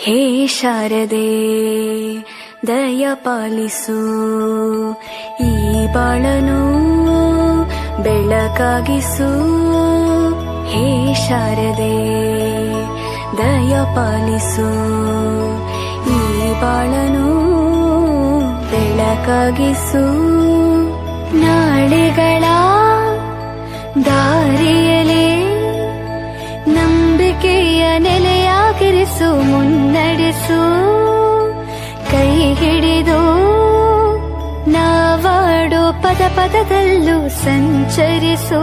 ಹೇ ಶಾರದೆ ದಯ ಪಾಲಿಸು, ಈ ಬಾಳನು ಬೆಳಕಾಗಿಸು. ಹೇ ಶಾರದೆ ದಯ ಪಾಲಿಸು, ಈ ಬಾಳನು ಬೆಳಕಾಗಿಸು. ನಾಳೆಗಳ ದಾರಿಯಲೇ ನಂಬಿಕೆಯ ನೆಲೆಯಾಗಿರಿಸು, ಮುನ್ನಡೆಸು. ಕೈ ಹಿಡಿದು ನಾವಾಡೋ ಪದ ಪದದಲ್ಲೂ ಸಂಚರಿಸು.